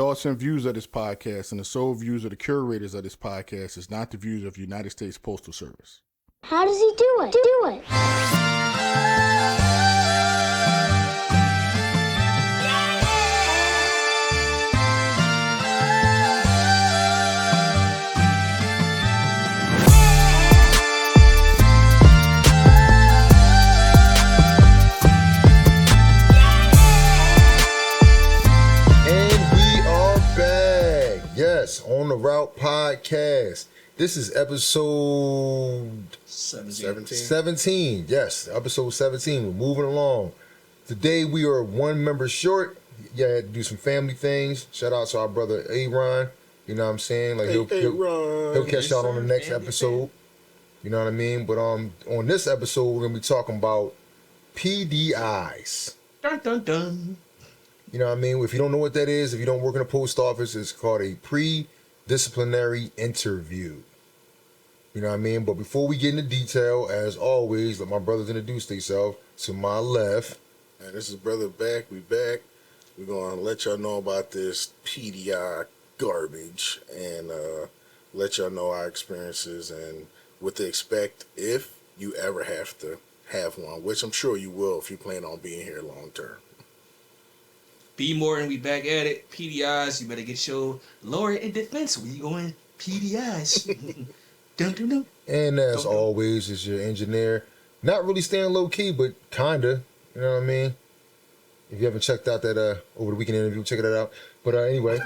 Thoughts and views of this podcast and the sole views of the curators of this podcast is not the views of the United States Postal Service. How does he do it? On the Route Podcast. This is episode 17. Yes, episode 17. We're moving along. Today we are one member short. Yeah, I had to do some family things. Shout out to our brother Aaron. You know what I'm saying? Like he'll catch y'all on the next episode. You know what I mean? But on this episode we're gonna be talking about P.D.Is. Dun dun dun. You know what I mean? If you don't know what that is, if you don't work in the post office, it's called a Pre-Disciplinary Interview. You know what I mean? But before we get into detail, as always, let my brothers introduce themselves. To my left. And this is Brother Back. We back. We're going to let y'all know about this P.D.I. garbage and let y'all know our experiences and what to expect if you ever have to have one, which I'm sure you will if you plan on being here long term. B Morton, we back at it. PDIs, you better get your lawyer in defense when you going PDIs. Dun, dun, dun. And as always, is your engineer. Not really staying low key, but kinda. You know what I mean? If you haven't checked out that over the weekend interview, check it out. But anyway,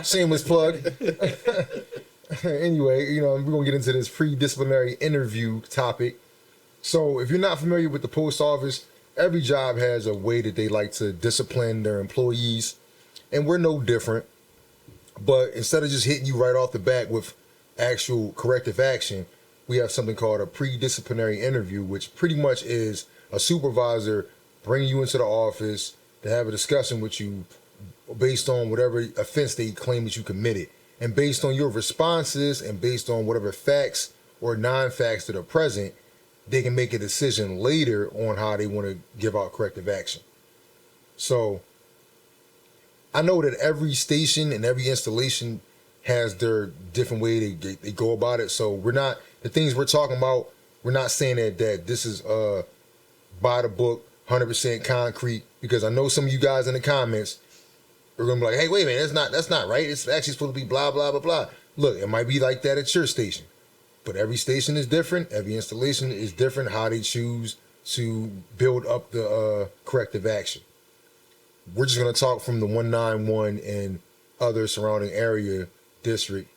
shameless plug. Anyway, you know, we're gonna get into this pre-disciplinary interview topic. So if you're not familiar with the post office, every job has a way that they like to discipline their employees, and we're no different. But instead of just hitting you right off the bat with actual corrective action, we have something called a pre-disciplinary interview, which pretty much is a supervisor bringing you into the office to have a discussion with you based on whatever offense they claim that you committed. And based on your responses and based on whatever facts or non-facts that are present, they can make a decision later on how they want to give out corrective action. So I know that every station and every installation has their different way they go about it. So the things we're talking about, we're not saying that this is by the book, 100% concrete, because I know some of you guys in the comments are going to be like, hey, wait a minute, that's not right. It's actually supposed to be blah, blah, blah, blah. Look, it might be like that at your station. But every station is different. Every installation is different how they choose to build up the corrective action. We're just going to talk from the 191 and other surrounding area district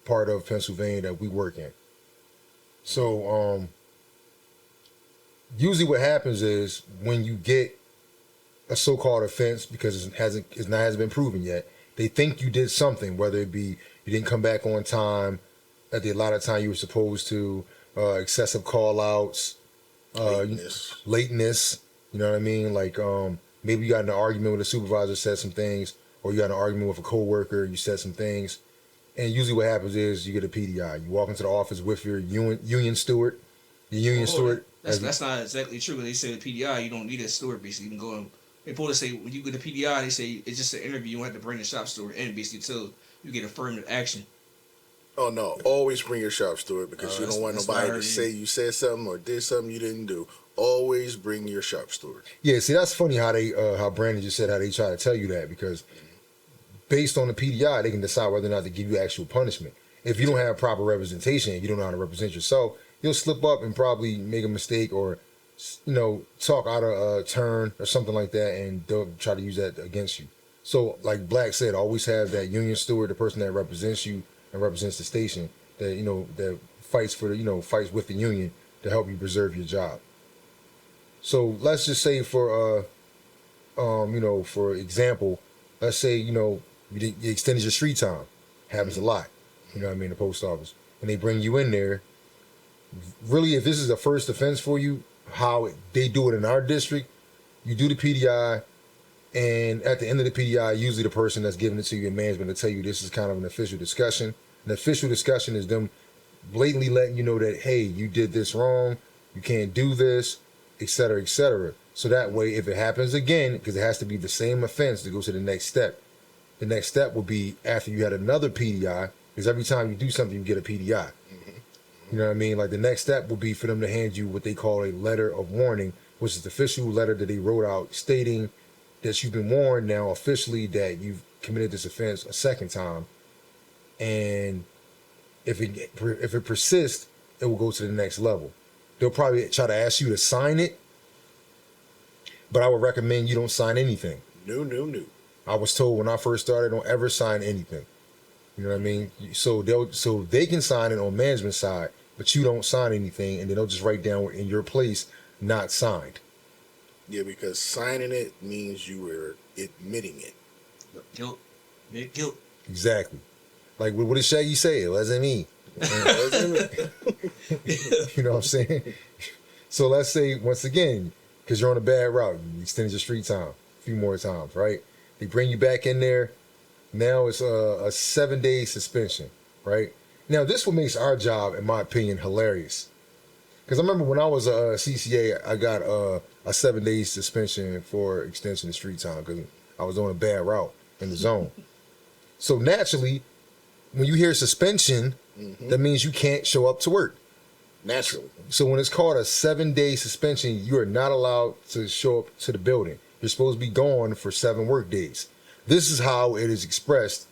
part of Pennsylvania that we work in. So usually what happens is when you get a so-called offense, because it hasn't been proven yet, they think you did something, whether it be you didn't come back on time at the allotted time you were supposed to, excessive call-outs, lateness, you know what I mean? Like maybe you got in an argument with a supervisor, said some things, or you got in an argument with a coworker, you said some things, and usually what happens is you get a P.D.I. You walk into the office with your union steward. The union steward. That's not exactly true. When they say the P.D.I., you don't need a steward, basically. You can go and they supposed to say when you get a P.D.I., they say it's just an interview. You don't have to bring the shop steward in, basically, until you get affirmative action. Oh, no. Always bring your shop steward because you don't want nobody to say you said something or did something you didn't do. Always bring your shop steward. Yeah, see, that's funny how how Brandon just said how they try to tell you that, because based on the P.D.I., they can decide whether or not to give you actual punishment. If you don't have proper representation and you don't know how to represent yourself, you'll slip up and probably make a mistake or, you know, talk out of turn or something like that, and they'll try to use that against you. So, like Black said, always have that union steward, the person that represents you and represents the station, that, you know, that fights for the, you know, fights with the union to help you preserve your job. So let's just say for you know, for example, let's say, you know, you extended your street time. Happens a lot, you know what I mean, the post office. And they bring you in there. Really, if this is the first offense for you, how they do it in our district, you do the P.D.I., and at the end of the P.D.I., usually the person that's giving it to you in management will tell you this is kind of an official discussion. An official discussion is them blatantly letting you know that, hey, you did this wrong, you can't do this, et cetera, et cetera. So that way, if it happens again, because it has to be the same offense to go to the next step, the next step would be after you had another PDI, because every time you do something, you get a PDI. You know what I mean? Like the next step would be for them to hand you what they call a letter of warning, which is the official letter that they wrote out stating that you've been warned now officially that you've committed this offense a second time. And if it persists, it will go to the next level. They'll probably try to ask you to sign it, but I would recommend you don't sign anything. No. I was told when I first started, don't ever sign anything. You know what I mean? So they can sign it on management side, but you don't sign anything, and then they'll just write down in your place, not signed. Yeah, because signing it means you were admitting it. Guilt. Big guilt. Exactly. Like what did Shaggy say? It wasn't me. You know what I'm saying? So let's say once again, because you're on a bad route, you extended your street time a few more times, right? They bring you back in there. Now it's a 7-day suspension, right? Now this what makes our job, in my opinion, hilarious. Because I remember when I was a CCA, I got a 7-day suspension for extension of street time because I was on a bad route in the zone. So naturally, when you hear suspension, that means you can't show up to work. Naturally. So when it's called a 7-day suspension, you are not allowed to show up to the building. You're supposed to be gone for 7 work days. This is how it is expressed,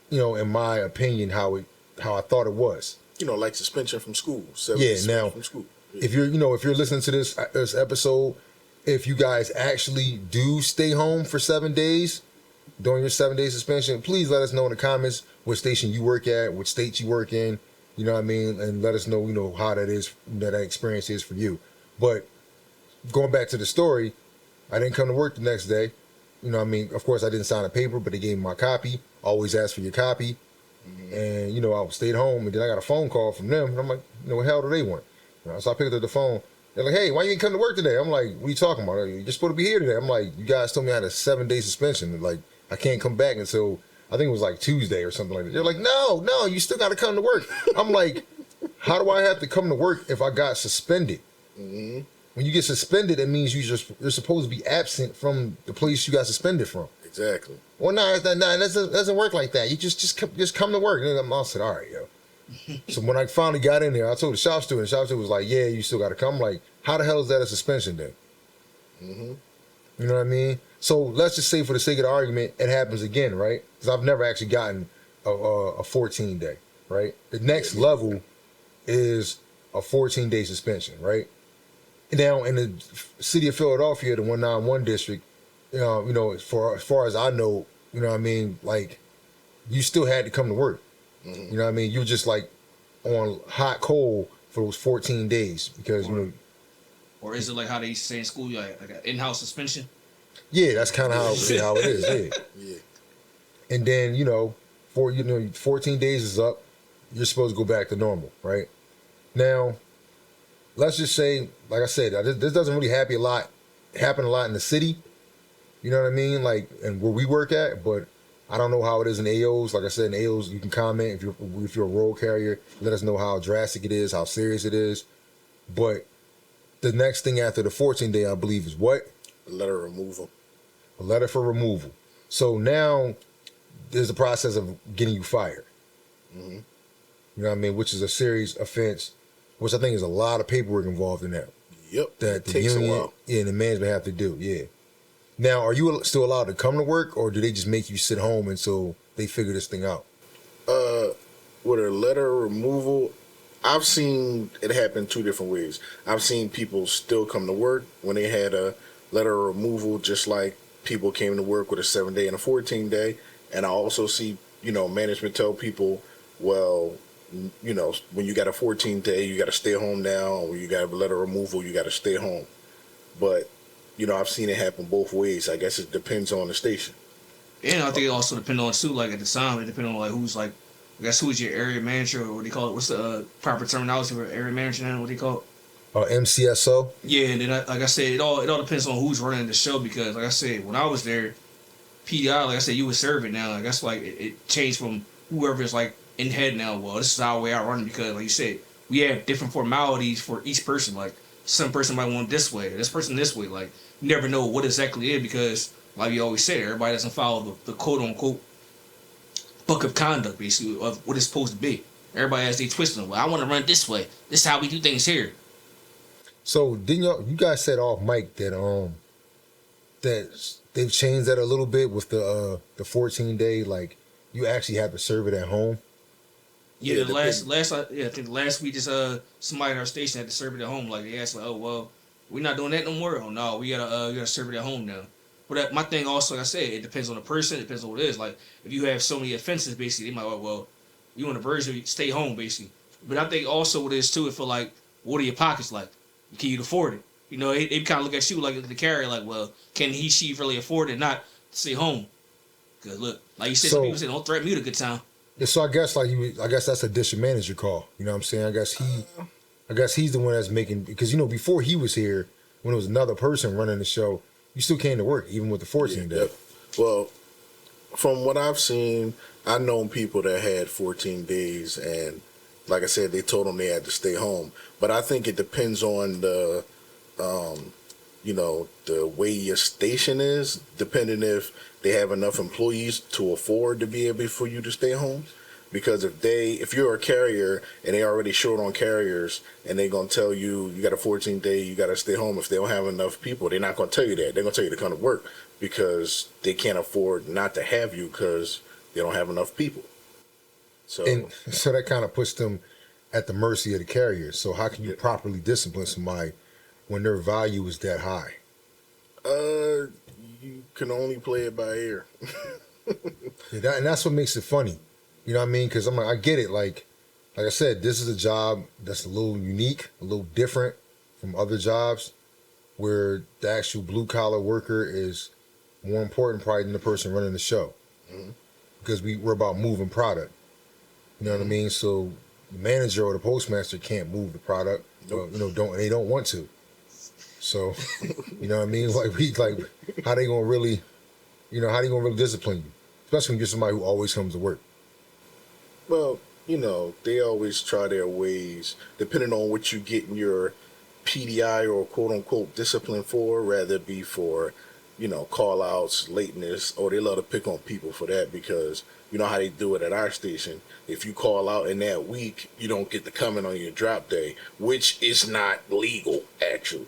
you know, in my opinion, how I thought it was. You know, like suspension from school. Now, from school. If you're listening to this episode, if you guys actually do stay home for 7 days during your 7-day suspension, please let us know in the comments what station you work at, what state you work in, you know what I mean, and let us know, you know, how that experience is for you. But going back to the story, I didn't come to work the next day. You know what I mean? Of course, I didn't sign a paper, but they gave me my copy. Always ask for your copy. And, you know, I stayed home, and then I got a phone call from them. And I'm like, you know, what the hell do they want? You know, so I picked up the phone. They're like, hey, why you ain't come to work today? I'm like, what are you talking about? You're supposed to be here today. I'm like, you guys told me I had a 7-day suspension. Like, I can't come back until, I think it was like Tuesday or something like that. They're like, no, you still got to come to work. I'm like, how do I have to come to work if I got suspended? When you get suspended, it means you're supposed to be absent from the place you got suspended from. Exactly. Well, no, that doesn't work like that. You just come to work. And I said, all right, yo. So when I finally got in there, I told the shop steward, and the shop steward was like, yeah, you still got to come. I'm like, how the hell is that a suspension then? You know what I mean? So let's just say for the sake of the argument, it happens again, right? Because I've never actually gotten a 14-day, right? The next level is a 14-day suspension, right? Now, in the city of Philadelphia, the 191 district, you know, as far as I know, you know what I mean, like, you still had to come to work. You know what I mean? You're just, like, on hot coal for those 14 days because, you know. Or is it like how they used to say in school, like an in-house suspension? Yeah, that's kind of how it is, yeah. And then, you know, 14 days is up, you're supposed to go back to normal, right? Now, let's just say, like I said, this doesn't really happen a lot in the city. You know what I mean? Like, and where we work at, but I don't know how it is in AOs. Like I said, in AOs, you can comment if you're a road carrier. Let us know how drastic it is, how serious it is. But the next thing after the 14th day, I believe, is what? A letter of removal. A letter for removal. So now there's a process of getting you fired. You know what I mean? Which is a serious offense, which I think is a lot of paperwork involved in that. Yep. That the takes union, a while. Yeah, and the management have to do. Yeah. Now, are you still allowed to come to work, or do they just make you sit home until they figure this thing out? With a letter of removal, I've seen it happen 2 different ways. I've seen people still come to work when they had a letter of removal, just like people came to work with a 7-day and a 14-day. And I also see, you know, management tell people, well, you know, when you got a 14-day, you got to stay home now. When you got a letter of removal, you got to stay home. But, you know, I've seen it happen both ways. I guess it depends on the station. And I think it also depends on, too, like, at the time, it depends on, like, who's, like, I guess who's your area manager, or what do you call it? What's the proper terminology for area manager now? What do you call it? MCSO? Yeah, and then, like I said, it all depends on who's running the show, because, like I said, when I was there, P.D.I, like I said, you were serving now. Like, that's like, it changed from whoever's, like, in head now. Well, this is our way I run it, because, like you said, we have different formalities for each person. Like, some person might want this way, this person this way. Like, you never know what exactly it is, because, like you always say, everybody doesn't follow the quote-unquote book of conduct, basically, of what it's supposed to be. Everybody has their twist on it. Well, I want to run it this way. This is how we do things here. So didn't you guys said off mic that that they've changed that a little bit with the 14-day, like you actually have to serve it at home. Yeah, Yeah, the I think last week just somebody at our station had to serve it at home. Like they asked, like, oh well, we're not doing that no more. Oh no, we gotta serve it at home now. But my thing also, like I said, it depends on the person. It depends on what it is. Like if you have so many offenses, basically, they might well, you on the verge of stay home, basically. But I think also what it is too, it feel like, what are your pockets like? Can you afford it? You know, they kind of look at you like the carrier, like, well, can she really afford it, not stay home? Because look, like you said, some people say, don't threaten me with a good time. Yeah, so I guess that's a district manager call. You know what I'm saying? I guess he's the one that's making, because before he was here, when it was another person running the show, you still came to work even with the 14 day. Yep. Well, from what I've seen, I've known people that had 14 days, and like I said, they told them they had to stay home. But I think it depends on the way your station is, depending if they have enough employees to afford to be able for you to stay home. Because if you're a carrier and they already short on carriers and they're going to tell you got a 14-day, you got to stay home. If they don't have enough people, they're not going to tell you that. They're going to tell you to come to work because they can't afford not to have you because they don't have enough people. So that kind of puts them at the mercy of the carrier. So how can you properly discipline somebody when their value is that high? You can only play it by ear. And that's what makes it funny. You know what I mean? Because I get it. Like I said, this is a job that's a little unique, a little different from other jobs where the actual blue collar worker is more important probably than the person running the show. Mm-hmm. Because we're about moving product. You know what I mean? So the manager or the postmaster can't move the product. Nope. They don't want to. So, you know what I mean? How they gonna really discipline you? Especially when you're somebody who always comes to work. Well, they always try their ways, depending on what you get in your P.D.I. or quote-unquote discipline for, rather it be for, call-outs, lateness, or they love to pick on people for that because you know how they do it at our station. If you call out in that week, you don't get to come in on your drop day, which is not legal, actually.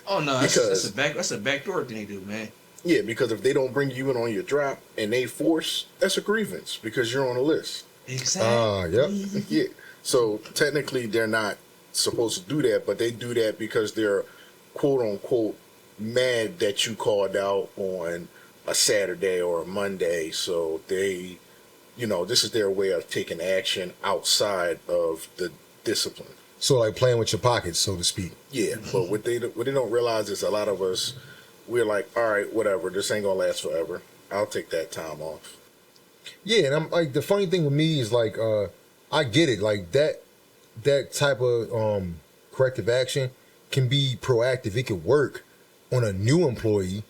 Oh, no, that's a backdoor thing they do, man. Yeah, because if they don't bring you in on your drop and they force, that's a grievance because you're on a list. Exactly. Yep. Yeah. So technically they're not supposed to do that, but they do that because they're quote unquote mad that you called out on a Saturday or a Monday. So they, this is their way of taking action outside of the discipline. So like playing with your pockets, so to speak. Yeah, but what they don't realize is a lot of us, we're like, all right, whatever, this ain't gonna last forever. I'll take that time off. Yeah, and I'm like, the funny thing with me is like, I get it, like that type of corrective action can be proactive. It could work on a new employee,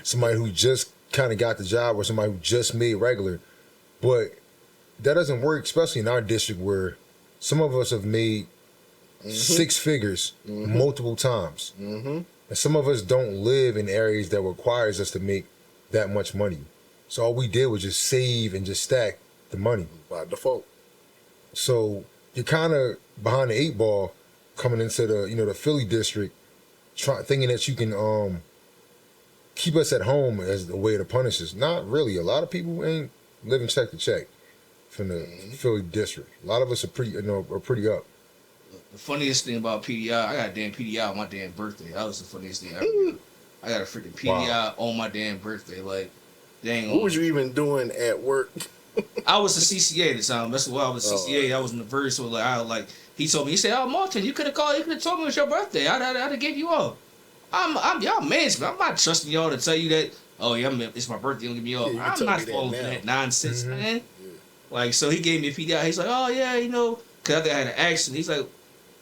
somebody who just kind of got the job or somebody who just made regular, but that doesn't work, especially in our district where some of us have made six figures multiple times, and some of us don't live in areas that requires us to make that much money. So all we did was just save and just stack the money by default. So you're kind of behind the eight ball coming into the Philly district, thinking that you can keep us at home as a way to punish us. Not really. A lot of people ain't living check to check from the Philly district. A lot of us are pretty up. The funniest thing about P.D.I, I got a damn P.D.I on my damn birthday. That was the funniest thing ever. I got a freaking P.D.I on my damn birthday. Like, dang. What was you even doing at work? I was a CCA at the time. That's why I was CCA. I was in the verge. So he told me, he said, "Oh, Martin, you could have called. You could have told me it was your birthday. I'd have gave you off. I'm y'all management. I'm not trusting y'all to tell you that. Oh yeah, it's my birthday. Don't give me off. I'm not falling for that nonsense, man. Yeah. Like, so he gave me a PDI. He's like, oh yeah, because I think I had an accident. He's like,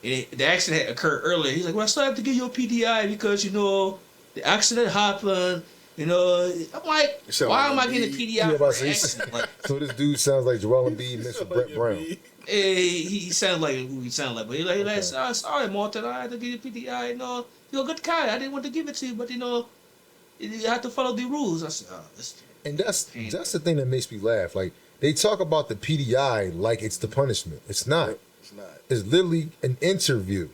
the accident had occurred earlier. He's like, well, I still have to give you a PDI because the accident happened. I'm like, why am I getting a PDI for an accident? Like, so this dude sounds like Joel Embiid, Mr. Brett Brown. He sounded like who he sounded like, but he's like, sorry, Martin, I had to give you a PDI. You're a good guy. I didn't want to give it to you, but you have to follow the rules. I said, And that's the thing that makes me laugh. Like, they talk about the P.D.I. like it's the punishment. It's not. It's not. It's literally an interview.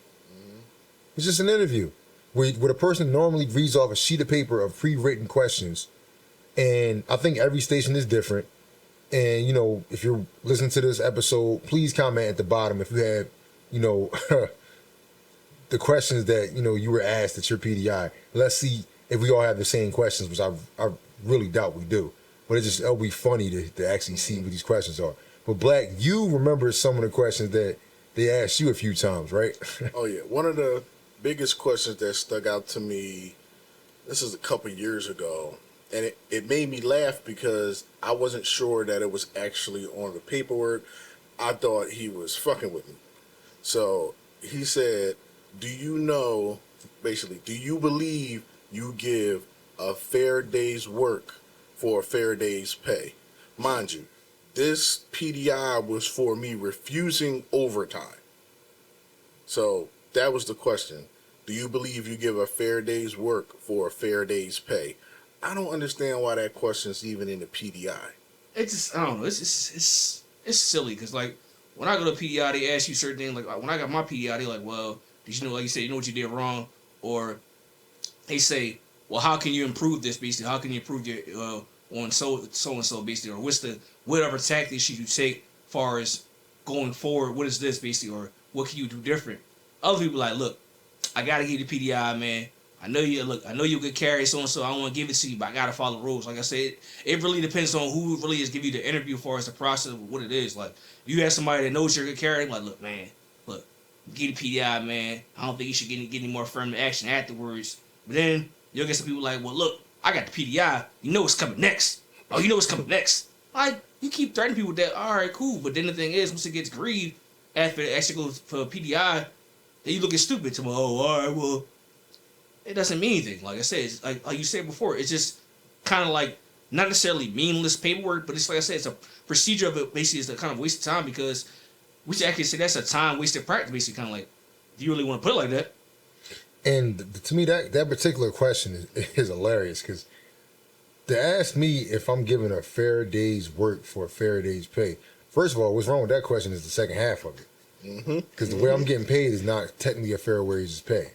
It's just an interview where a person normally reads off a sheet of paper of pre-written questions. And I think every station is different. And, you know, if you're listening to this episode, please comment at the bottom if you have, you know, the questions that, you know, you were asked at your P.D.I. Let's see if we all have the same questions, which I really doubt we do. But it'll be funny to actually see what these questions are. But Black, you remember some of the questions that they asked you a few times, right? Oh, yeah. One of the biggest questions that stuck out to me, this is a couple years ago, and it made me laugh because I wasn't sure that it was actually on the paperwork. I thought he was fucking with me. So he said, do you believe you give a fair day's work for a fair day's pay? Mind you, this P.D.I. was for me refusing overtime. So that was the question. Do you believe you give a fair day's work for a fair day's pay? I don't understand why that question's even in the P.D.I. It's just, I don't know. It's silly because, like, when I go to P.D.I., they ask you certain things. Like, when I got my P.D.I., they're like, well, did you know, like you said, you know what you did wrong? Or they say, well, how can you improve this, basically? How can you improve your on so-and-so, basically? Or whatever tactics should you take as far as going forward? What is this, basically? Or what can you do different? Other people like, look, I got to give you P.D.I., man. I know you could carry so-and-so. I don't want to give it to you, but I got to follow the rules. Like I said, it really depends on who really is giving you the interview as far as the process of what it is. Like, if you have somebody that knows you're a good carrier, like, look, man, get the P.D.I., man. I don't think you should get any more affirmative action afterwards. But then you'll get some people like, well, look, I got the P.D.I. You know what's coming next. Oh, you know what's coming next. Like, you keep threatening people with that. All right, cool. But then the thing is, once it gets grieved, after it actually goes for P.D.I., then you looking stupid to me. Oh, all right, well, it doesn't mean anything. Like I said, it's like you said before, it's just kind of like not necessarily meaningless paperwork, but it's like I said, it's a procedure of it. Basically, it's a kind of waste of time because we should actually say that's a time wasted practice. Basically, kind of like, if you really want to put it like that. And to me, that particular question is hilarious because to ask me if I'm giving a fair day's work for a fair day's pay, first of all, what's wrong with that question is the second half of it. Because the way I'm getting paid is not technically a fair wages pay.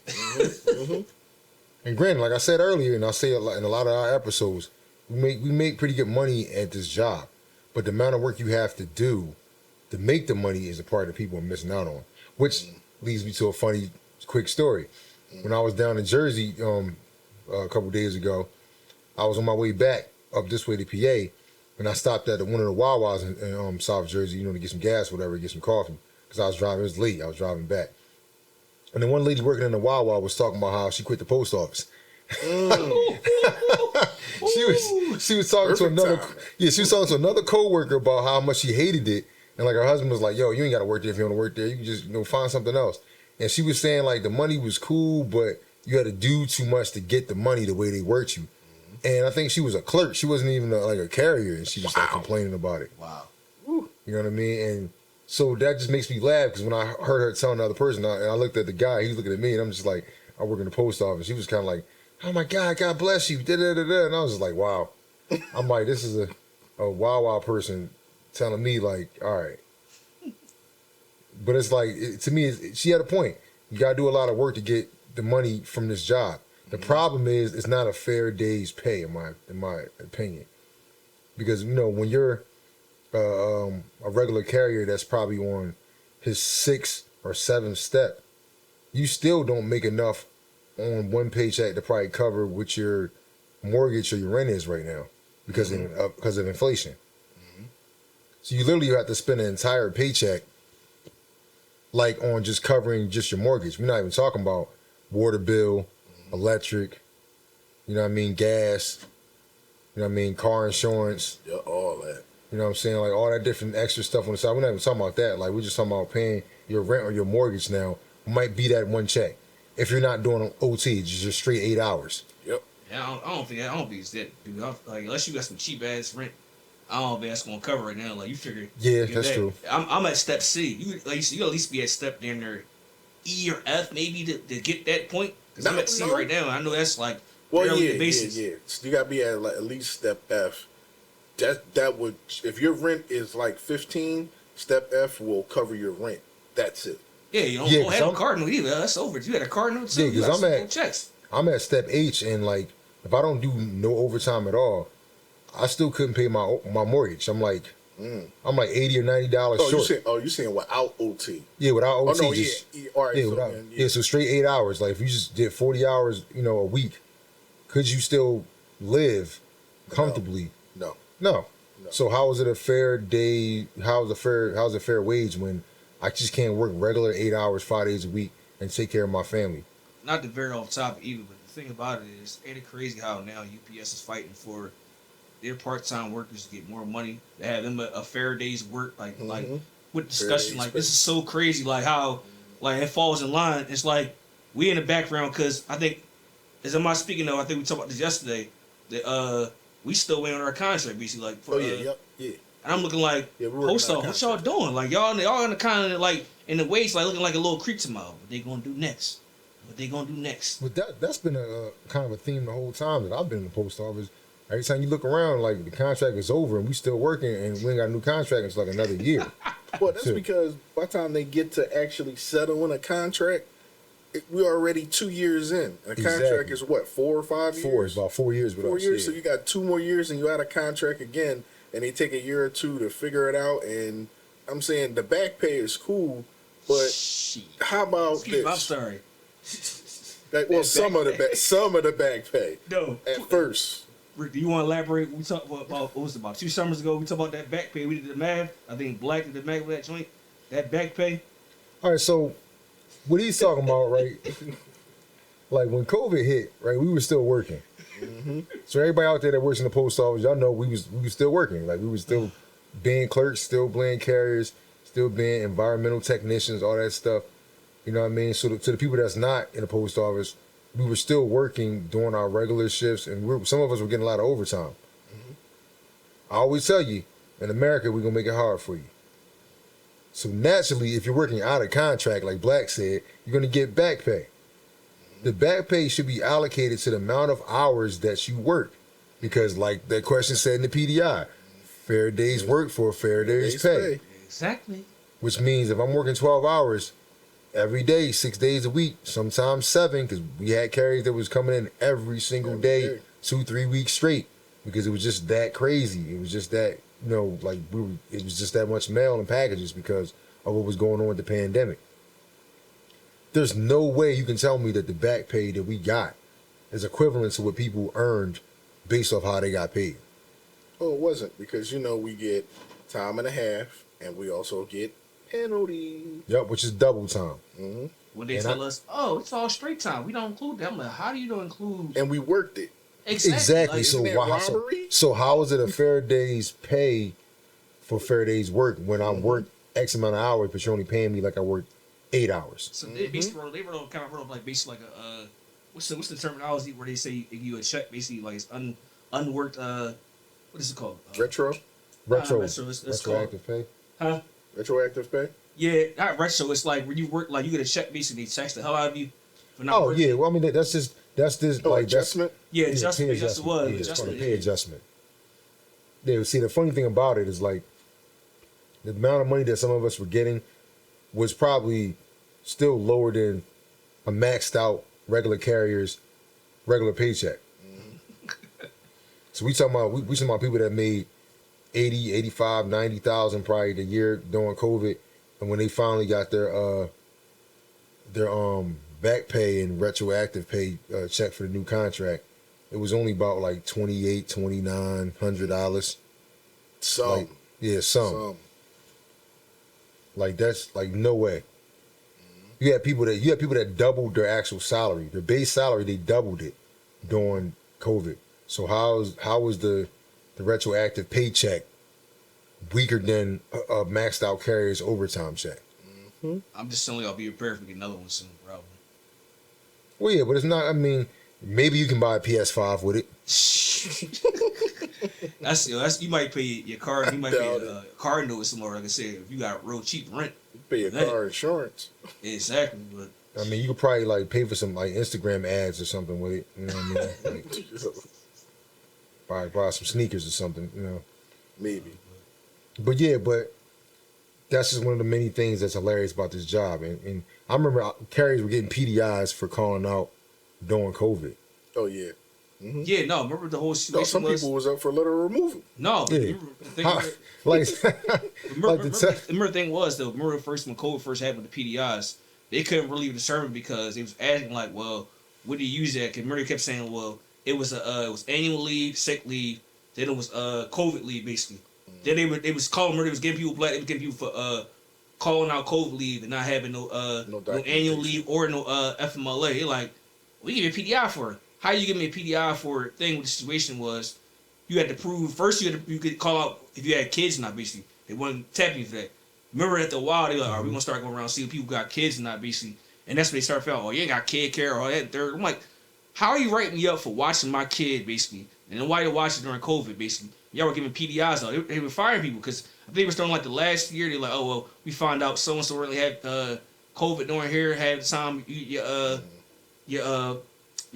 And granted, like I said earlier, and I'll say in a lot of our episodes, we make pretty good money at this job. But the amount of work you have to do to make the money is a part that people are missing out on. Which leads me to a funny, quick story. When I was down in Jersey a couple days ago, I was on my way back up this way to PA, and I stopped at one of the Wawas in South Jersey, to get some gas, whatever, get some coffee. Because I was driving, it was late, I was driving back. And then one lady working in the Wawa was talking about how she quit the post office. She was talking to another she was talking to another coworker about how much she hated it. And like her husband was like, yo, you ain't gotta work there if you want to work there. You can just find something else. And she was saying like the money was cool, but you had to do too much to get the money the way they worked you. And I think she was a clerk. She wasn't even like a carrier, and she was like complaining about it. Wow. You know what I mean? And so that just makes me laugh because when I heard her telling the other person, and I looked at the guy, he was looking at me, and I'm just like, I work in the post office. He was kind of like, oh my God, God bless you, da-da-da-da. And I was just like, wow. I'm like, this is a Wawa person telling me like, all right. But it's like, to me, she had a point. You got to do a lot of work to get the money from this job. The problem is it's not a fair day's pay, in my opinion. Because, when you're a regular carrier that's probably on his 6th or 7th step, you still don't make enough on one paycheck to probably cover what your mortgage or your rent is right now because of inflation. So you literally have to spend an entire paycheck like on just covering just your mortgage. We're not even talking about water bill, electric, gas, car insurance. Yeah, all that. You know what I'm saying? Like all that different extra stuff on the side. We're not even talking about that. Like we're just talking about paying your rent or your mortgage now might be that one check. If you're not doing OT, it's just straight 8 hours. Yep. Yeah, I don't think it's that, dude. Like unless you got some cheap ass rent, I don't think that's gonna cover it now. Like you figure. Yeah, that's true. I'm at step C. You at least be at step down there E or F maybe to get that point. Because I'm at C right now. I know that's like basic. basics. Yeah. So you gotta be at least step F that would, if your rent is like 15, step F will cover your rent. That's it. Yeah, you don't, Yeah, don't 'cause have a I'm- cardinal either. That's over. You had a cardinal too. Yeah, You 'cause got I'm some at- full checks. I'm at step H, and like if I don't do no overtime at all, I still couldn't pay my mortgage. I'm like $80 or $90 Oh, short. you saying without OT? Yeah, without Oh OT. no, just, yeah. All right, yeah, so, without, then, yeah, so straight 8 hours. Like if you just did 40 hours, a week, could you still live comfortably? No. No. So how is it a fair day? How's a fair wage when I just can't work regular 8 hours, 5 days a week and take care of my family? Not to veer off topic either, but the thing about it is, ain't it crazy how now UPS is fighting for their part-time workers to get more money, to have them a fair day's work, like with discussion, day's like this is so crazy, like how like it falls in line. It's like we in the background because I think, as am I speaking of, I think we talked about this yesterday. That we still waiting on our contract, basically. Like for, Yeah. and I'm looking like, Yeah, we're working post on off, a what y'all doing? Like y'all in the kind of like in the waist, like looking like a little creep to mouth. What they gonna do next? What they gonna do next? But that's been a kind of a theme the whole time that I've been in the post office. Every time you look around, like the contract is over and we still working and we ain't got a new contract until like another year. Well, that's Sure. because by the time they get to actually settle in a contract, we're already 2 years in. And a contract Exactly. is what, 4 or 5 years? It's about 4 years with 4 us. years. yeah. So you got 2 more years and you out of contract again, and they take a year or two to figure it out. And I'm saying the back pay is cool, but Shit. how about Excuse me, I'm this? sorry. Like, well, That some of the back pay No. at first. Rick, do you want to elaborate? We talked about what was it, about 2 summers ago. We talked about that back pay. We did the math. I think Black did the math with that joint. That back pay. All right, so what he's talking about, right? Like when COVID hit, right? We were still working. So everybody out there that works in the post office, y'all know we was still working. Like we was still being clerks, still being carriers, still being environmental technicians, all that stuff. You know what I mean? So to the people that's not in the post office, we were still working during our regular shifts, and some of us were getting a lot of overtime. I always tell you, in America, we're gonna make it hard for you. So naturally, if you're working out of contract, like Black said, you're gonna get back pay. The back pay should be allocated to the amount of hours that you work, because like that question said in the P.D.I, fair day's work for a fair day's pay. Exactly. Which means if I'm working 12 hours every day, 6 days a week, sometimes 7, because we had carriers that was coming in every single Every day, day. 2-3 weeks straight, because it was just that crazy. It was just that, like it was just that much mail and packages because of what was going on with the pandemic. There's no way you can tell me that the back pay that we got is equivalent to what people earned based off how they got paid. Oh, it wasn't, because we get time and a half, and we also get penalty. Yep, which is double time. When they And tell us, oh, it's all straight time, we don't include that. I'm like, how do you don't include? And we worked it. Exactly. Like, So isn't that why? robbery? So how is it a fair day's pay for fair day's work when I work X amount of hours, but you're only paying me like I worked 8 hours? So they basically they wrote like basically like a what's the terminology where they say you a check basically like it's unworked what is it called? Retro, it's retroactive pay. Huh? Retroactive pay? Yeah, not retro. It's like when you work, like you get a check basically they tax the hell out of you for not Oh working. yeah, well I mean that's just Oh, like adjustment? Yeah, pay adjustment. That's what it Yeah, was. it's called a Adjustment. pay adjustment. Yeah, see the funny thing about it is like the amount of money that some of us were getting was probably still lower than a maxed out regular carrier's regular paycheck. So we talking about people that made 80, 85, 90,000 probably the year during COVID, and when they finally got their back pay and retroactive pay check for the new contract, it was only about like $2,800-$2,900. Some. Like, yeah, some. Like that's like no way. You had people that doubled their actual salary, their base salary. They doubled it during COVID. So how was the retroactive paycheck weaker than a maxed out carrier's overtime check? I'm just telling y'all, be prepared for get another one soon, probably. Well, yeah, but it's not. I mean, maybe you can buy a PS5 with it. That's you might pay your car. You might pay Doubt a car note somewhere. Like I said, if you got real cheap rent. Pay your That- car insurance. Exactly, but I mean, you could probably like pay for some like Instagram ads or something with it. You know what I mean? Like, buy some sneakers or something. Maybe. But yeah, but that's just one of the many things that's hilarious about this job. And I remember carriers were getting PDIs for calling out during COVID. Oh yeah. Yeah, no, remember the whole No, situation some people was up for letter removal. No, Yeah. remember, the thing How- was- like, remember, the remember the thing was though, remember first when COVID first happened with the PDIs, they couldn't really determine because they was asking like, well, what do you use that? Because remember they kept saying, well, it was annual leave, sick leave, then it was COVID leave basically. Then they was calling, they was giving people black, they was giving people for calling out COVID leave and not having no annual documentation. leave or no FMLA. They like, we give you a PDI for it. How you give me a PDI for a thing? What the situation was, you had to prove first. You could call out if you had kids or not. Basically, they wouldn't tap you for that. Remember after a while they were like, all right, we're gonna start going around see if people got kids or not. Basically, and that's when they start feeling, oh, you ain't got kid care or that third. I'm like, how are you writing me up for watching my kid basically? And then why you watching during COVID basically? Y'all were giving PDIs out. They were firing people because I think it was during like the last year. They're like, oh well, we found out so and so really had COVID during here. Had the time your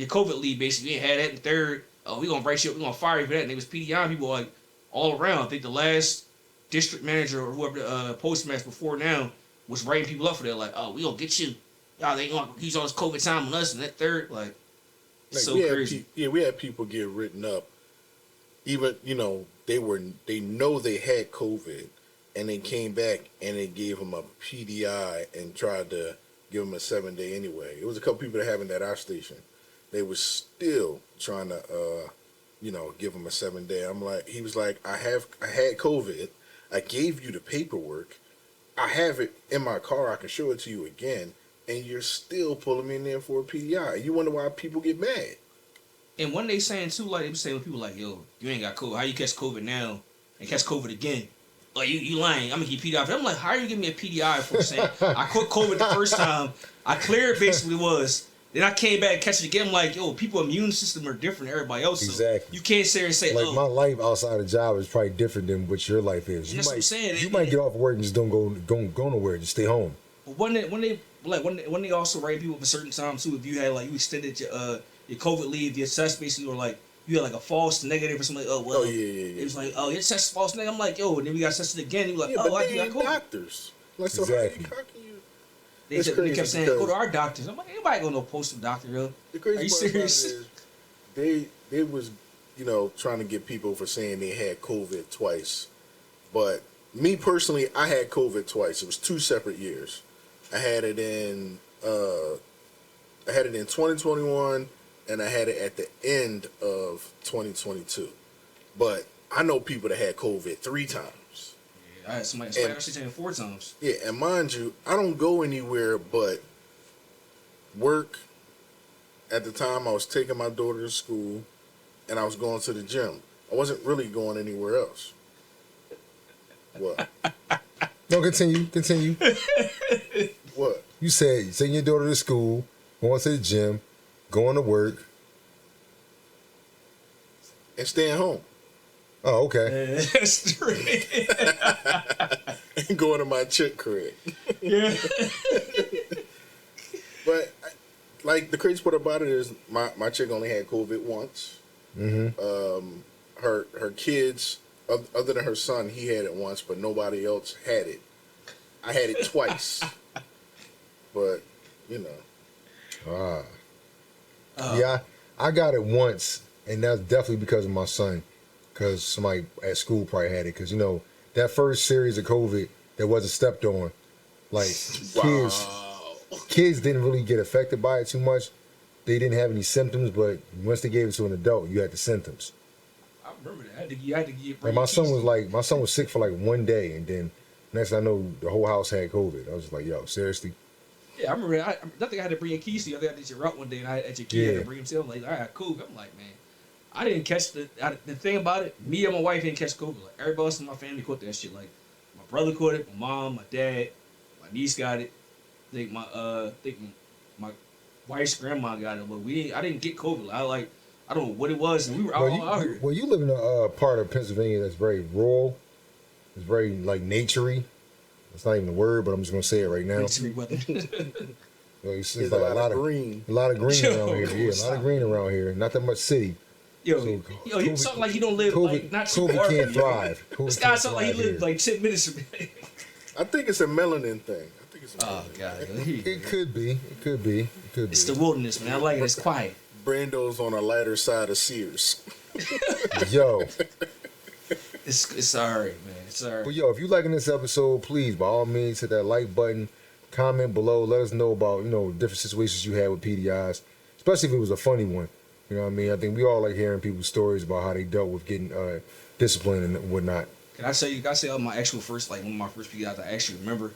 COVID leave basically. You ain't had that in third. Oh, we gonna write you up. We gonna fire you for that. And it was PDI people like all around. I think the last district manager or whoever the postmaster before now was writing people up for that. Like, oh, we gonna get you. Y'all ain't gonna use all this COVID time on us and that third. Like so we crazy. we had people get written up. Even they know they had COVID, and they came back and they gave them a PDI and tried to give them a 7-day anyway. It was a couple people that happened at our station. They was still trying to give him a 7-day. I'm like, he was like, I had COVID. I gave you the paperwork. I have it in my car. I can show it to you again. And you're still pulling me in there for a PDI. You wonder why people get mad. And when they saying too, like they be saying when people like, yo, you ain't got COVID. How you catch COVID now and catch COVID again? Like you lying. I'm gonna get PDI. I'm like, how are you giving me a PDI for saying I caught COVID the first time? I cleared basically was. Then I came back and catch it again. I'm like, yo, people's immune system are different than everybody else. So Exactly. you can't sit there and say, like oh, my life outside of job is probably different than what your life is. That's what I'm saying. You might get off work and just don't go nowhere. Just stay home. But when they also write people for certain times too, if you had like you extended your COVID leave, your test basically, or like you had like a false negative or something like, oh well, yeah. It was like, oh, your test is false negative. I'm like, yo, and then we got tested again. You like, Yeah, oh, but I they got ain't COVID. doctors. Like, so Exactly. how can you? They It's kept crazy saying, because- go to our doctors. I'm like, anybody go to no postal doctor, yo? The Are crazy you part about it serious? is they was trying to get people for saying they had COVID twice, but me personally, I had COVID twice. It was 2 separate years. I had it in 2021, and I had it at the end of 2022. But I know people that had COVID 3 times. I had somebody actually saying 4 times. Yeah, and mind you, I don't go anywhere but work. At the time, I was taking my daughter to school, and I was going to the gym. I wasn't really going anywhere else. What? No, continue. What? You said you send your daughter to school, going to the gym, going to work. And staying home. Oh, okay. That's true. And going to my chick crib. Yeah. But, like, the crazy part about it is my chick only had COVID once. Mm-hmm. Her kids, other than her son, he had it once, but nobody else had it. I had it twice. But, Yeah, I got it once, and that's definitely because of my son. Because somebody at school probably had it. Because, that first series of COVID that wasn't stepped on, like, kids didn't really get affected by it too much. They didn't have any symptoms, but once they gave it to an adult, you had the symptoms. I remember that. You had to get. Like my son was sick for like 1 day, and then next thing I know, the whole house had COVID. I was just like, yo, seriously? Yeah, I remember that. I think I had to bring your keys to you. I think I did your route one day, and I had your key. I had to bring him to him. Like, all right, cool. I'm like, man, I didn't catch the thing about it. Me and my wife didn't catch COVID. Like everybody else in my family caught that shit. Like my brother caught it, my mom, my dad, my niece got it. I think my wife's grandma got it, but I didn't get COVID. I don't know what it was, and we were out here. Well, you live in a part of Pennsylvania that's very rural. It's very like naturey. It's not even a word, but I'm just gonna say it right now. It's There's like a lot of green. A lot of green Yo, around here. Yeah, a lot of green around here. Not that much city. Yo, So, yo, you talk like you don't live COVID, like not too COVID far from can't me. thrive. COVID This guy can't sound like he thrive lived here. like 10 minutes from me. I think it's a melanin thing. I think it's a Oh melanin god, thing. yo, here you go. It could be. It could be. It could It's be. the wilderness, man. I like it. It's quiet. Brando's on a lighter side of Sears. Yo. It's alright, man. It's alright. But yo, if you liking this episode, please, by all means, hit that like button, comment below, let us know about, different situations you had with PDIs, especially if it was a funny one. You know what I mean? I think we all like hearing people's stories about how they dealt with getting disciplined and whatnot. Can I say my actual first, like one of my first PDIs I actually remember?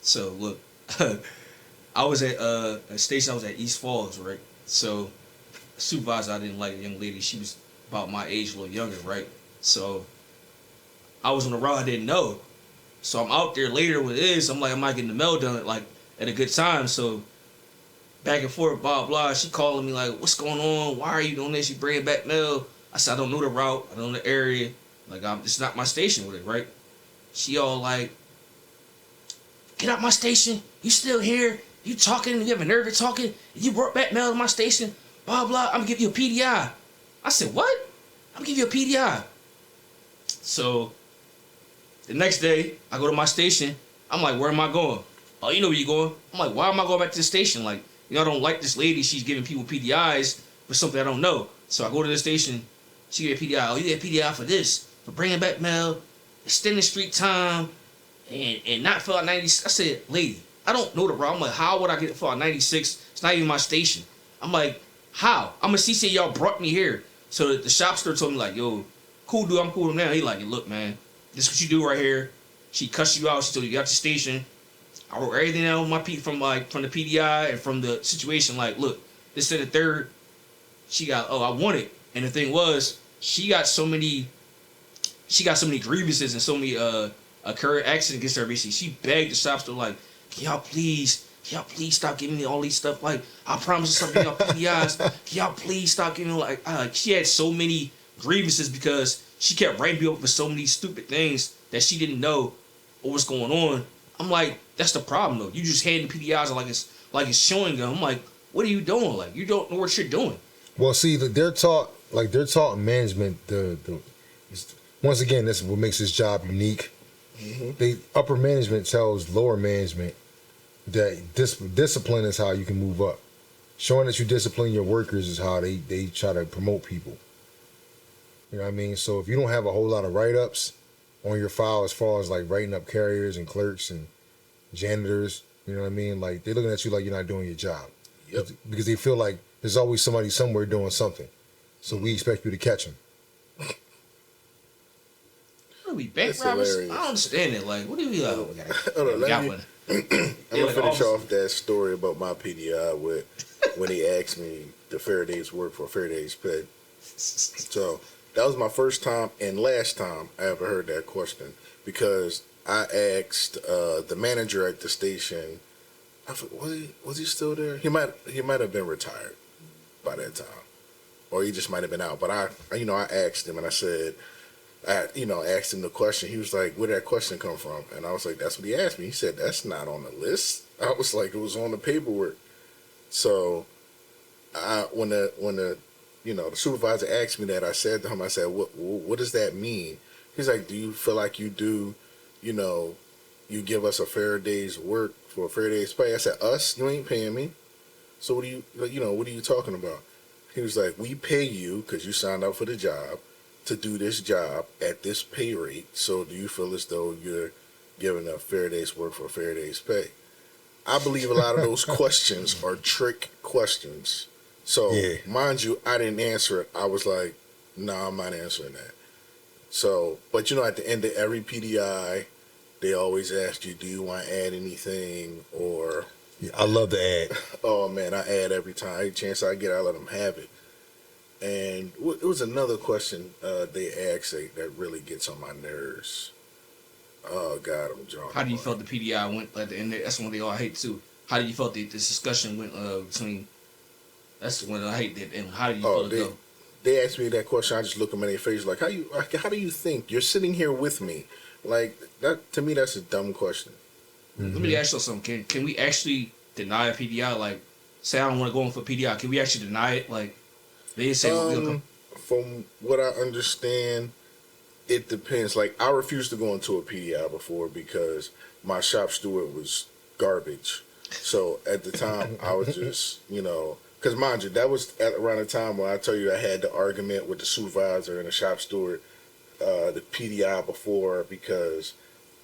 So look, I was at a station. I was at East Falls, right? So the supervisor I didn't like, a young lady. She was about my age, a little younger, right? So I was on the route I didn't know. So I'm out there later with this. I'm like, I might get the mail done like at a good time. So back and forth, blah blah. She calling me like, "What's going on? Why are you doing this? You bringing back mail?" I said, "I don't know the route. I don't know the area. Like, it's not my station with it, right?" She all like, "Get out my station. You still here? You talking? You have a nerve of talking? You brought back mail to my station? Blah blah. I'm gonna give you a PDI." I said, "What? I'm gonna give you a PDI." So the next day, I go to my station. I'm like, "Where am I going?" "Oh, you know where you going." I'm like, "Why am I going back to the station? Like, I don't like this lady. She's giving people PDIs for something I don't know." So I go to the station. She get a PDI. "Oh, you get a PDI for this, for bringing back mail, extending street time, and not fill out 96. I said, "Lady, I don't know the route." I'm like, "How would I get it fill out 96? It's not even my station." I'm like, "How?" I'm a CC. Y'all brought me here. So the shop store told me like, "Yo, cool dude, I'm cool now." He like, "Look, man, this is what you do right here." She cussed you out. She told you got the station. I wrote everything down on my from the PDI and from the situation. Like, look, this is the third. She got, "Oh, I want it." And the thing was, she got so many grievances and so many current accidents against her. Basically, she begged the shop store like, can y'all please stop giving me all these stuff? Like, I promise to stop giving y'all PDIs. Can y'all please stop giving me like she had so many grievances because she kept writing me up for so many stupid things that she didn't know what was going on. I'm like, that's the problem though. You just hand the PDIs like it's showing them. I'm like, what are you doing? Like, you don't know what you're doing. Well, see, they're taught management. Once again, this is what makes this job unique. Mm-hmm. Upper management tells lower management that discipline is how you can move up. Showing that you discipline your workers is how they try to promote people. You know what I mean? So if you don't have a whole lot of write-ups on your file as far as like writing up carriers and clerks and janitors, you know what I mean? Like, they're looking at you like you're not doing your job. Yep. Because they feel like there's always somebody somewhere doing something. So we expect you to catch them. What are we, bank robbers? I don't understand it. Like, what do we Hold on, I'm going to finish off that story about my PDI when he asked me the Faraday's work for Faraday's pay. So that was my first time and last time I ever heard that question, because I asked the manager at the station. Was he still there? He might have been retired by that time, or he just might have been out. But I asked him and I said, asked him the question. He was like, "Where did that question come from?" And I was like, "That's what he asked me." He said, "That's not on the list." I was like, "It was on the paperwork." So when the supervisor asked me that, I said to him, I said, what does that mean? He's like, "Do you feel like you do, you give us a fair day's work for a fair day's pay?" I said, "Us? You ain't paying me. So what are you talking about?" He was like, "We pay you because you signed up for the job to do this job at this pay rate. So do you feel as though you're giving a fair day's work for a fair day's pay?" I believe a lot of those questions are trick questions. So, yeah. Mind you, I didn't answer it. I was like, "No, I'm not answering that." So, but at the end of every PDI, they always ask you, "Do you want to add anything?" Or, yeah, I love to add. Oh man, I add every time. Any chance I get, I let them have it. And it was another question they asked that really gets on my nerves. Oh God, I'm drawing. How do you felt the PDI went at the end? That's one they all hate too. How do you felt this discussion went between? That's the one I hate. That, and how do you feel it go? They asked me that question. I just look them in their face like, how do you think? You're sitting here with me. Like, that to me, that's a dumb question. Mm-hmm. Let me ask you something. Can we actually deny a PDI? Like, say I don't want to go in for PDI. Can we actually deny it? Like, They say, From what I understand, it depends. Like, I refused to go into a P.D.I. before because my shop steward was garbage. So at the time, I was just, because mind you, that was at around the time when I tell you I had the argument with the supervisor and the shop steward, the P.D.I. before, because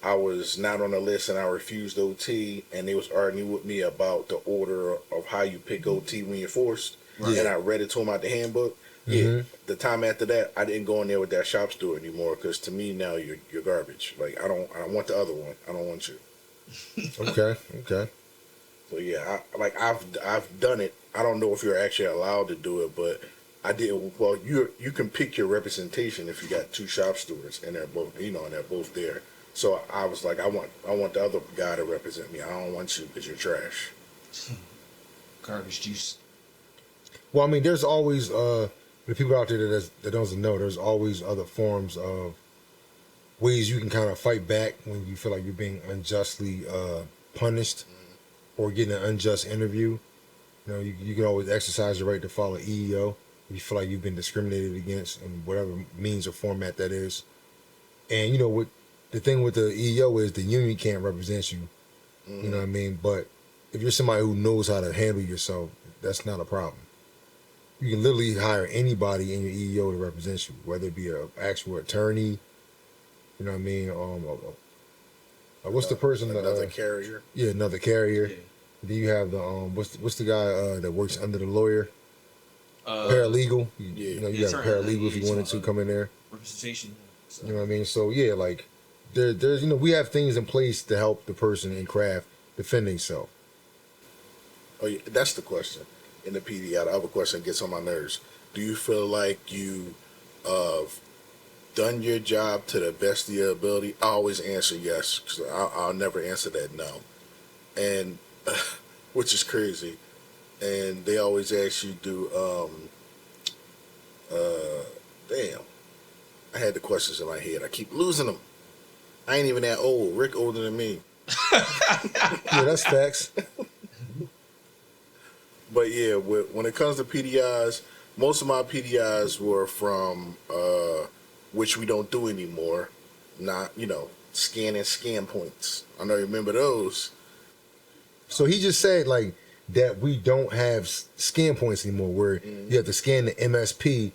I was not on the list and I refused OT, and they was arguing with me about the order of how you pick OT when you're forced. Right. And I read it to them out the handbook. Yeah, the time after that, I didn't go in there with that shop steward anymore because to me now you're garbage. Like I don't want the other one. I don't want you. Okay. So yeah, I've done it. I don't know if you're actually allowed to do it, but I did. Well, you can pick your representation if you got two shop stewards and they're both and they're both there. So I was like, I want the other guy to represent me. I don't want you because you're trash. Garbage juice. Well, I mean, there's always the people out there that doesn't know. There's always other forms of ways you can kind of fight back when you feel like you're being unjustly punished or getting an unjust interview. You can always exercise your right to file an EEO if you feel like you've been discriminated against in whatever means or format that is. And what the thing with the EEO is, the union can't represent you. You know what I mean? But if you're somebody who knows how to handle yourself, that's not a problem. You can literally hire anybody in your EEO to represent you, whether it be an actual attorney. You know what I mean? What's the person? Another carrier. Yeah, another carrier. Yeah. Then you have the what's the guy that works under the lawyer? Paralegal. You got a paralegal if you wanted to come in there. Representation. So. You know what I mean? So yeah, like there's we have things in place to help the person in craft defend himself. Oh yeah, that's the question. In the P.D.I., the other question gets on my nerves. Do you feel like you done your job to the best of your ability? I always answer yes, because I'll never answer that no. And, which is crazy. And they always ask you, damn. I had the questions in my head. I keep losing them. I ain't even that old. Rick older than me. Yeah, that's facts. But yeah, when it comes to PDIs, most of my PDIs were from, which we don't do anymore, not, scanning scan points. I know you remember those. So he just said, like, that we don't have scan points anymore, where you have to scan the MSP,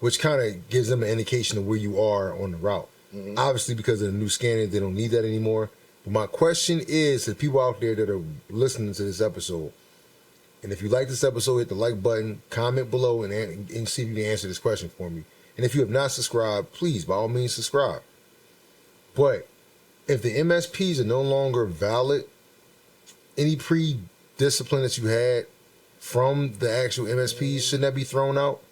which kind of gives them an indication of where you are on the route. Obviously, because of the new scanning, they don't need that anymore. But my question is to the people out there that are listening to this episode, and if you like this episode, hit the like button, comment below, and see if you can answer this question for me. And if you have not subscribed, please, by all means, subscribe. But if the MSPs are no longer valid, any pre-discipline that you had from the actual MSPs, shouldn't that be thrown out?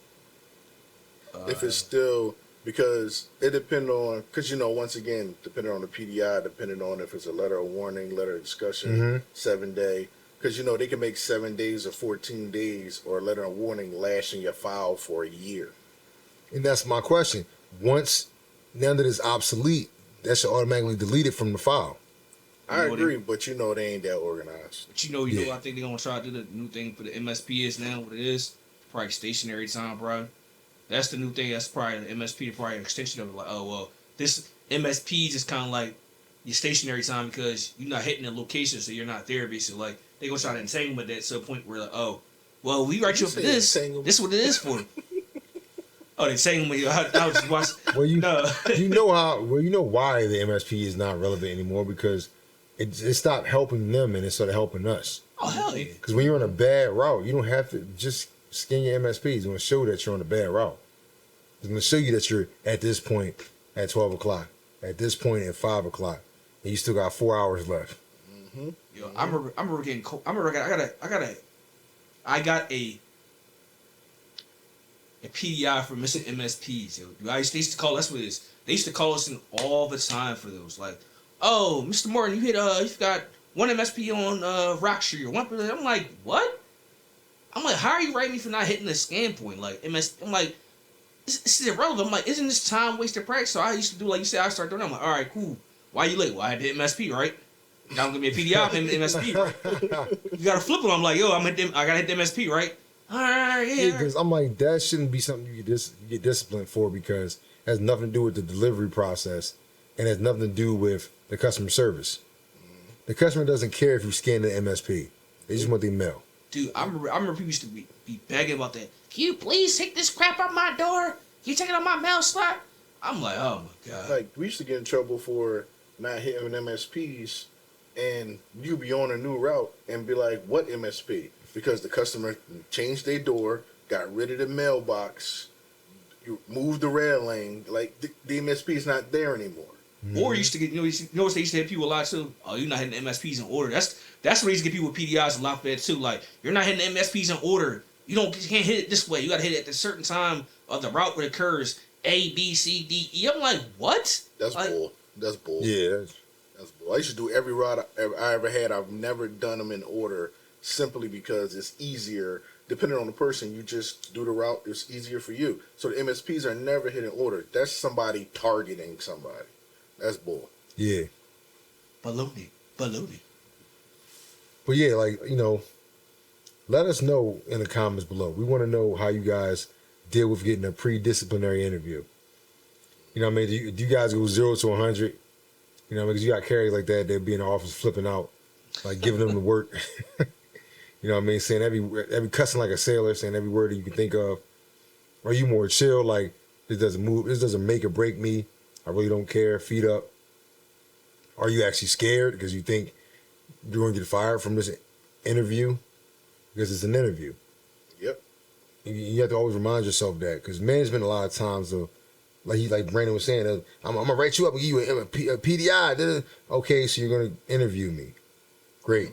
If it's still, because it depends on, because, once again, depending on the PDI, depending on if it's a letter of warning, letter of discussion, 7-day. Because, they can make 7 days or 14 days or a letter of warning lashing your file for a year. And that's my question. Now that it's obsolete, that should automatically delete it from the file. I agree, but they ain't that organized. But I think they're going to try to do the new thing for the MSP is now, what it is, probably stationary time, bro. That's the new thing. That's probably the MSP, probably an extension of it. Like, oh, well, this MSP is just kind of like your stationary time because you're not hitting the location, so you're not there, basically. Like, they're going to try to entangle that to a point where, like, oh, well, we write you up for this. This is what it is for. Oh, they saying me. I was just watching. Well, you know why the MSP is not relevant anymore, because it stopped helping them and it started helping us. Oh, hell yeah. Because when you're on a bad route, you don't have to just scan your MSP. It's going to show that you're on a bad route. It's going to show you that you're at this point at 12 o'clock, at this point at 5 o'clock, and you still got 4 hours left. Yo, I remember getting. I got a PDI for missing MSPs. Yo. They used to call. That's what it is. They used to call us in all the time for those. Like, oh, Mr. Martin, you got one MSP on Rock Street or one. I'm like, what? I'm like, how are you writing me for not hitting the scan point? Like I'm like, this is irrelevant. I'm like, isn't this time wasted practice? So I used to do like you said. I started doing. I'm like, all right, cool. Why you late? Well, I had to hit MSP, right? Y'all give me a PDI, I'm MSP, right? You gotta flip it. I'm like, yo, I gotta hit the MSP, right? All right, Yeah, yeah. because I'm like, that shouldn't be something you get disciplined for, because it has nothing to do with the delivery process and has nothing to do with the customer service. The customer doesn't care if you scan the MSP. They just want the mail. Dude, I remember people used to be begging about that. Can you please take this crap out my door? Can you take it out my mail slot? I'm like, oh my god. Like, we used to get in trouble for not hitting MSPs, and you be on a new route and be like, what MSP? Because the customer changed their door, got rid of the mailbox, you moved the rail lane. Like, the MSP is not there anymore. Or you used to get, you notice they used to hit people a lot too. Oh, you're not hitting the MSPs in order. That's what they used to get people with PDIs a lot better too. Like, you're not hitting the MSPs in order. You can't hit it this way. You got to hit it at a certain time of the route where it occurs. A, B, C, D, E. I'm like, what? That's like, bull. That's bull. Yeah. That's bull. I used to do every route I ever had. I've never done them in order simply because it's easier. Depending on the person, you just do the route. It's easier for you. So the MSPs are never hit in order. That's somebody targeting somebody. That's bull. Yeah. baloney. But yeah, like, let us know in the comments below. We want to know how you guys deal with getting a pre-disciplinary interview. You know what I mean? Do you guys go 0 to 100? You know, because you got carried like that, they'd be in the office flipping out, like giving them the work. You know what I mean? Saying every cussing like a sailor, saying every word that you can think of. Or are you more chill, like, this doesn't make or break me, I really don't care, feet up? Are you actually scared because you think you're going to get fired from this interview? Because it's an interview. Yep. You have to always remind yourself that, because management a lot of times, like Brandon was saying, I'm going to write you up and give you a P.D.I. Okay, so you're going to interview me. Great.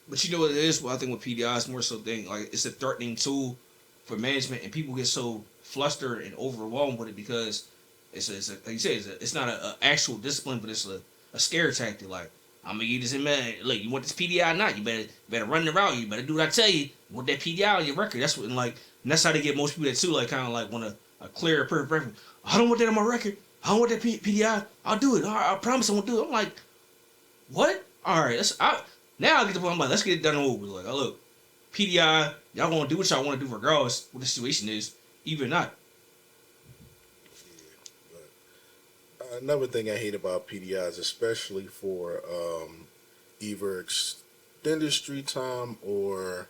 But you know what it is? Well, I think with PDI, it's more so thing like it's a threatening tool for management, and people get so flustered and overwhelmed with it because it's like you said, it's not an actual discipline, but it's a scare tactic. Like, I'm gonna give this in, man. Look, you want this PDI or not? You better run the route. You better do what I tell you. You want that PDI on your record? That's what, and that's how they get most people that too. Like, kind of like want a clear perfect record. I don't want that on my record. I don't want that PDI. I'll do it. I promise I won't do it. I'm like, what? All right, now I get to the point. I'm like, let's get it done and over. Like, oh, look, PDI, y'all gonna do what y'all want to do regardless what the situation is, even not. Another thing I hate about PDIs, especially for either extended street time or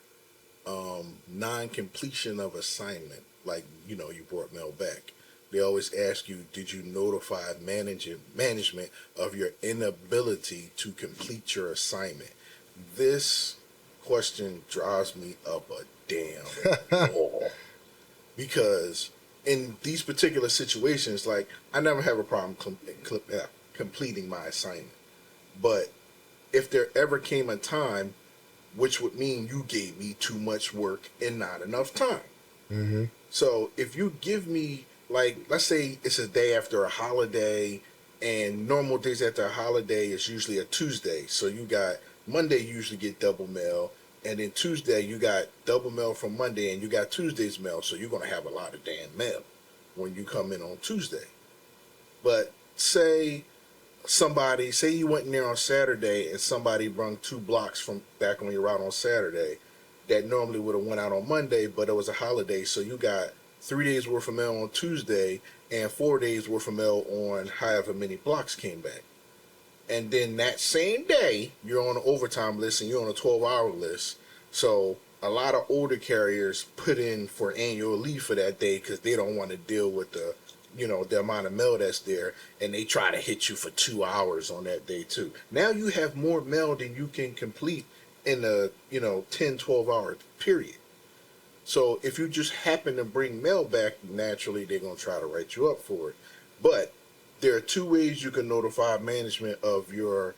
non-completion of assignment, like, you brought mail back. They always ask you, did you notify management of your inability to complete your assignment? This question drives me up a damn wall. Because in these particular situations, like, I never have a problem completing my assignment. But if there ever came a time, which would mean you gave me too much work and not enough time. Mm-hmm. So if you give me, like, let's say it's a day after a holiday, and normal days after a holiday is usually a Tuesday. So you got Monday, you usually get double mail. And then Tuesday, you got double mail from Monday, and you got Tuesday's mail. So you're going to have a lot of damn mail when you come in on Tuesday. But say you went in there on Saturday, and somebody brung 2 blocks from back on your route on Saturday that normally would have went out on Monday, but it was a holiday. So you got 3 days worth of mail on Tuesday and 4 days worth of mail on however many blocks came back. And then that same day, you're on an overtime list and you're on a 12-hour list. So a lot of older carriers put in for annual leave for that day because they don't want to deal with the amount of mail that's there. And they try to hit you for 2 hours on that day too. Now you have more mail than you can complete in a, 10, 12-hour period. So if you just happen to bring mail back, naturally they're going to try to write you up for it. But there are 2 ways you can notify management of your,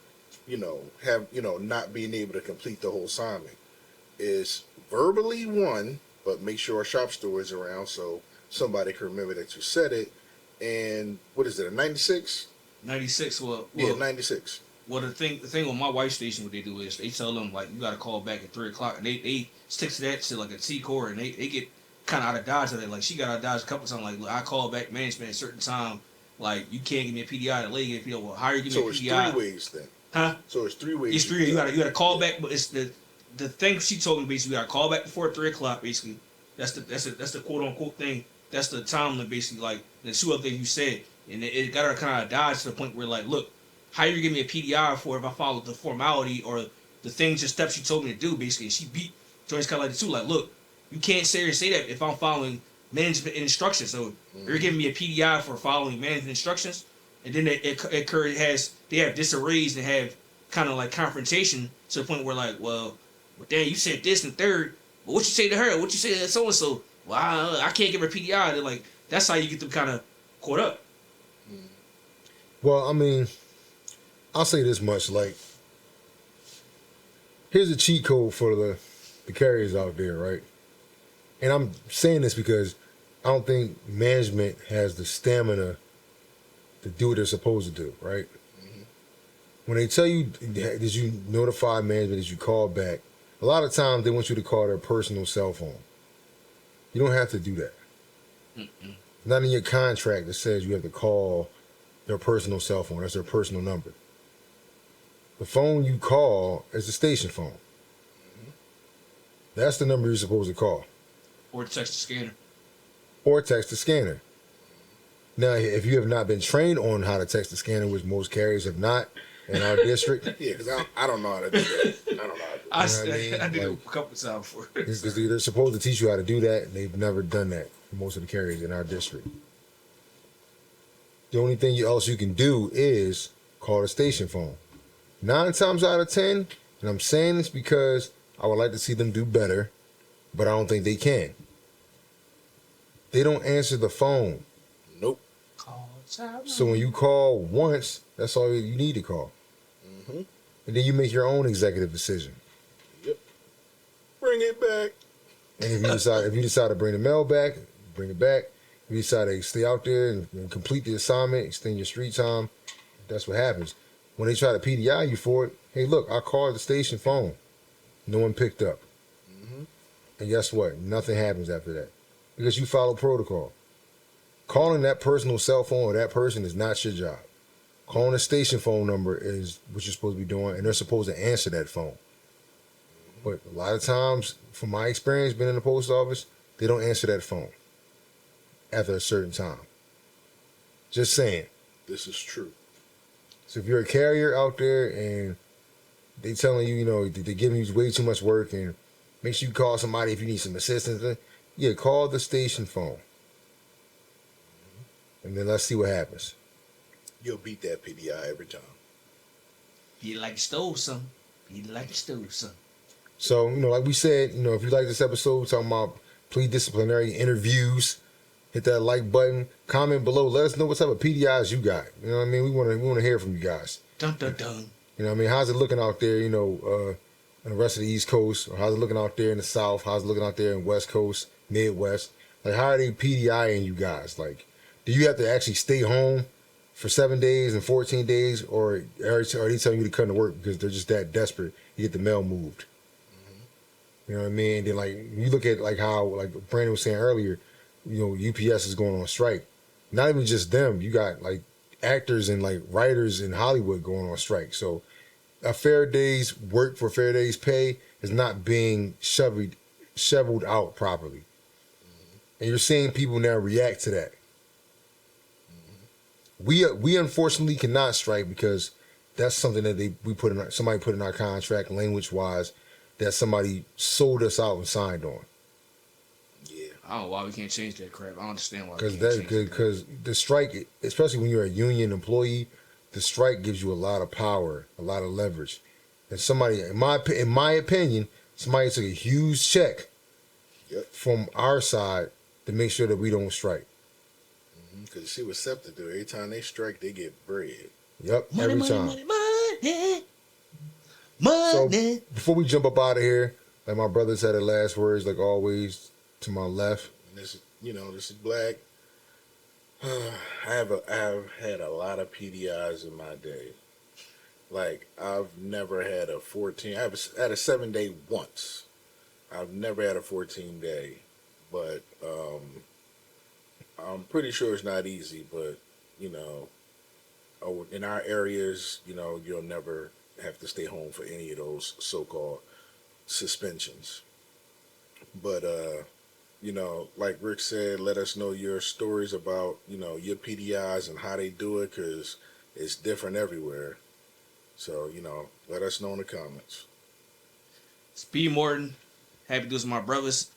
not being able to complete the whole assignment. Is verbally one, but make sure a shop store is around so somebody can remember that you said it. And what is it, a 96? 96. Well, yeah, 96. Well, the thing on my wife's station, what they do is they tell them, like, you got to call back at 3 o'clock, and they stick to that to like a T core, and they get kind of out of dodge of that. Like, she got out of dodge a couple times. Like, look, I call back management at a certain time. Like, you can't give me a PDI. The lady give me a PDI. Well, how are you giving me a PDI? So it's 3 ways then. Huh? So it's 3 ways. It's 3. You got to call back, but it's the thing she told me basically. You got to call back before 3 o'clock, basically. That's the quote unquote thing. That's the time limit, basically, like the two other things you said, and it got her kind of dodged to the point where, like, look, how you give me a PDI for if I followed the formality or the things and steps you told me to do, basically. And she beat Joyce kind of like the two, like, look, you can't say that if I'm following management instructions. So you're giving me a PDI for following management instructions, and then they have disarrays and have kind of like confrontation to the point where, like, well, damn, you said this and third, but what you say to her? What you say to so and so? Well, I can't give her PDI. They're like, that's how you get them kind of caught up. Well, I mean, I'll say this much: like, here's a cheat code for the carriers out there, right? And I'm saying this because I don't think management has the stamina to do what they're supposed to do, right? When they tell you, did you notify management, did you call back? A lot of times they want you to call their personal cell phone. You don't have to do that. Not in your contract that says you have to call their personal cell phone. That's their personal number. The phone you call is the station phone. That's the number you're supposed to call. Or text the scanner. Or text the scanner. Now, if you have not been trained on how to text the scanner, which most carriers have not in our district. Yeah, because I don't know how to do that. I don't know how to do that. I did it a couple of times before. Because they're supposed to teach you how to do that, and they've never done that for most of the carriers in our district. The only thing else you can do is call the station phone. 9 times out of 10, and I'm saying this because I would like to see them do better, but I don't think they can. They don't answer the phone. Nope. So when you call once, that's all you need to call. And then you make your own executive decision. Yep. Bring it back. And if you decide to bring the mail back, bring it back. If you decide to stay out there and complete the assignment, extend your street time, that's what happens. When they try to PDI you for it, hey, look, I called the station phone. No one picked up. And guess what? Nothing happens after that. Because you follow protocol. Calling that personal cell phone or that person is not your job. Calling a station phone number is what you're supposed to be doing, and they're supposed to answer that phone. But a lot of times, from my experience being in the post office, they don't answer that phone after a certain time. Just saying. This is true. So if you're a carrier out there and they telling you, they're giving you way too much work, and make sure you call somebody if you need some assistance, yeah, call the station phone. And then let's see what happens. You'll beat that PDI every time. You like you stole something. You like you stole something. So, like we said, if you like this episode, talking about pre-disciplinary interviews, hit that like button, comment below, let us know what type of PDIs you got. You know what I mean? We want to hear from you guys. Dun dun dun. You know what I mean? How's it looking out there, in the rest of the East Coast? Or how's it looking out there in the South? How's it looking out there in West Coast, Midwest? Like, how are they PDIing you guys? Like, do you have to actually stay home for 7 days and 14 days, or are they telling you to come to work because they're just that desperate to get the mail moved? You know what I mean? And then, like, you look at, like, how, like Brandon was saying earlier, UPS is going on strike. Not even just them. You got, like, actors and, like, writers in Hollywood going on strike. So a fair day's work for fair day's pay is not being shoveled out properly. And you're seeing people now react to that. We unfortunately cannot strike because that's something that somebody put in our contract, language wise, that somebody sold us out and signed on. Yeah, I don't know why we can't change that crap. I don't understand why. Because the strike, especially when you're a union employee, the strike gives you a lot of power, a lot of leverage. And somebody, in my opinion, somebody took a huge check from our side to make sure that we don't strike. Because see what SEPTA do. Every time they strike, they get bread. Yep, Money, every time. Money. So before we jump up out of here, like my brother said, the last words, like always, to my left. And this is Black. I have had a lot of PDIs in my day. Like, I've never had a 14. I've had a 7-day once. I've never had a 14-day, but I'm pretty sure it's not easy. But in our areas, you'll never have to stay home for any of those so-called suspensions. But like Rick said, let us know your stories about, your PDIs and how they do it, because it's different everywhere. So, let us know in the comments. Speed Morton, happy to do this with my brothers.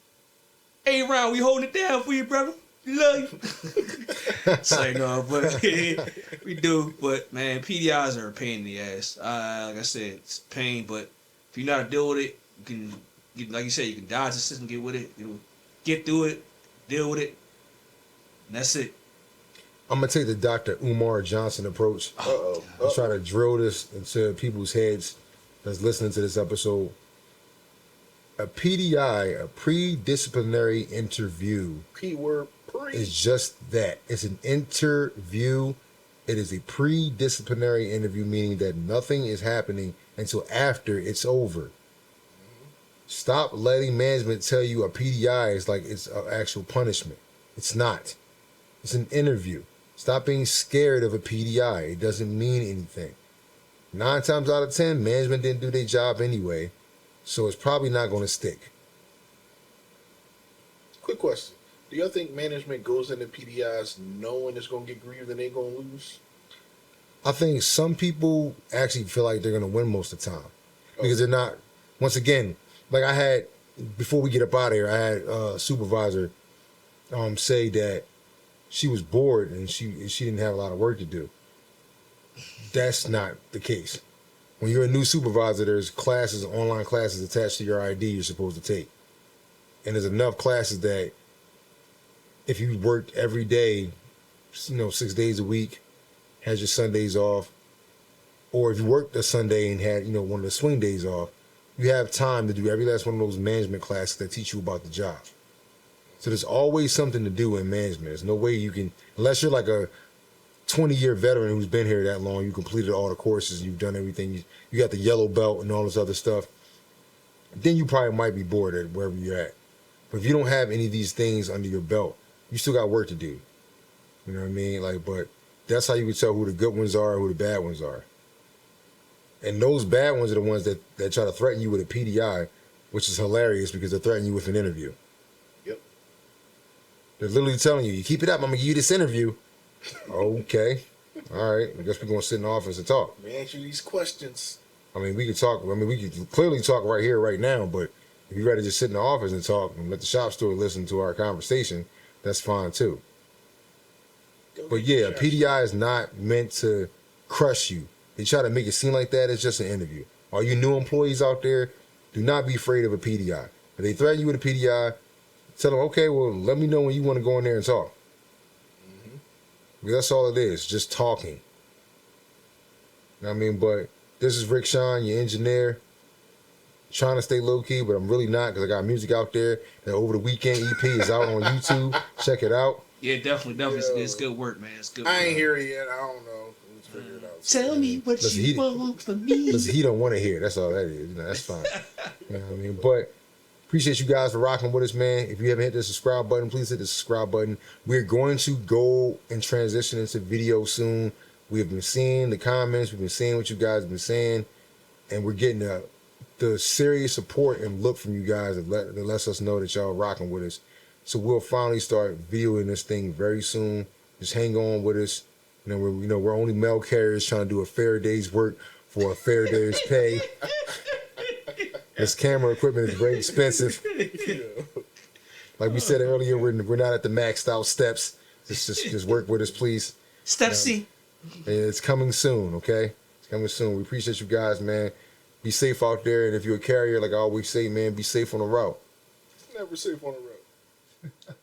Hey, Ron, we holding it down for you, brother. Love you. Say no, but we do. But man, PDIs are a pain in the ass. Like I said, it's a pain. But if you know how to deal with it, you can, like you said, you can dodge the system, get with it, get through it, deal with it. And that's it. I'm gonna take the Dr. Umar Johnson approach. I'm trying to drill this into people's heads that's listening to this episode. A PDI, a pre-disciplinary interview, Keyword pre. is just that. It's an interview. It is a pre-disciplinary interview, meaning that nothing is happening until after it's over. Stop letting management tell you a PDI is like it's an actual punishment. It's not. It's an interview. Stop being scared of a PDI. It doesn't mean anything. 9 times out of 10, management didn't do their job anyway, so it's probably not going to stick. Quick question. Do y'all think management goes into PDIs knowing it's going to get grieved and they're going to lose? I think some people actually feel like they're going to win most of the time because they're not. Once again, like I had, before we get up out of here, I had a supervisor say that she was bored and she didn't have a lot of work to do. That's not the case. When you're a new supervisor, there's classes, online classes attached to your ID you're supposed to take. And there's enough classes that if you worked every day, 6 days a week, had your Sundays off, or if you worked a Sunday and had, one of the swing days off, you have time to do every last one of those management classes that teach you about the job. So there's always something to do in management. There's no way you can, unless you're like a 20-year veteran who's been here that long, you completed all the courses, you've done everything, you got the yellow belt and all this other stuff, then you probably might be bored at wherever you're at. But if you don't have any of these things under your belt, you still got work to do. You know what I mean? But that's how you can tell who the good ones are and who the bad ones are. And those bad ones are the ones that try to threaten you with a PDI, which is hilarious because they're threatening you with an interview. Yep. They're literally telling you, you keep it up, I'm going to give you this interview. Okay. All right. I guess we're going to sit in the office and talk. Let me answer these questions. I mean, we could talk. I mean, we could clearly talk right here, right now, but if you'd rather just sit in the office and talk and let the shop steward listen to our conversation, that's fine too. But yeah, a PDI is not meant to crush you. They try to make it seem like that. It's just an interview. All you new employees out there, do not be afraid of a PDI. If they threaten you with a PDI, tell them, okay, well, let me know when you want to go in there and talk. Because that's all it is, just talking. You know what I mean? But this is Rick Sean, your engineer. Trying to stay low-key, but I'm really not because I got music out there. That Over the Weekend EP is out on YouTube. Check it out. Yeah, definitely. It's good work, man. It's good. I ain't hear it yet. I don't know. Let's figure it out. Tell me what you want from me. Listen, he don't want to hear it. That's all that is. That's fine. You know what I mean? But appreciate you guys for rocking with us, man. If you haven't hit the subscribe button, please hit the subscribe button. We're going to go and transition into video soon. We have been seeing the comments. We've been seeing what you guys have been saying. And we're getting the serious support and look from you guys that lets us know that y'all rocking with us. So we'll finally start videoing this thing very soon. Just hang on with us. We're only mail carriers trying to do a fair day's work for a fair day's pay. This camera equipment is very expensive. Like we said earlier, we're not at the maxed out steps. Just work with us, please. Step C. It's coming soon, okay? It's coming soon. We appreciate you guys, man. Be safe out there, and if you're a carrier, like I always say, man, be safe on the route. Never safe on the road.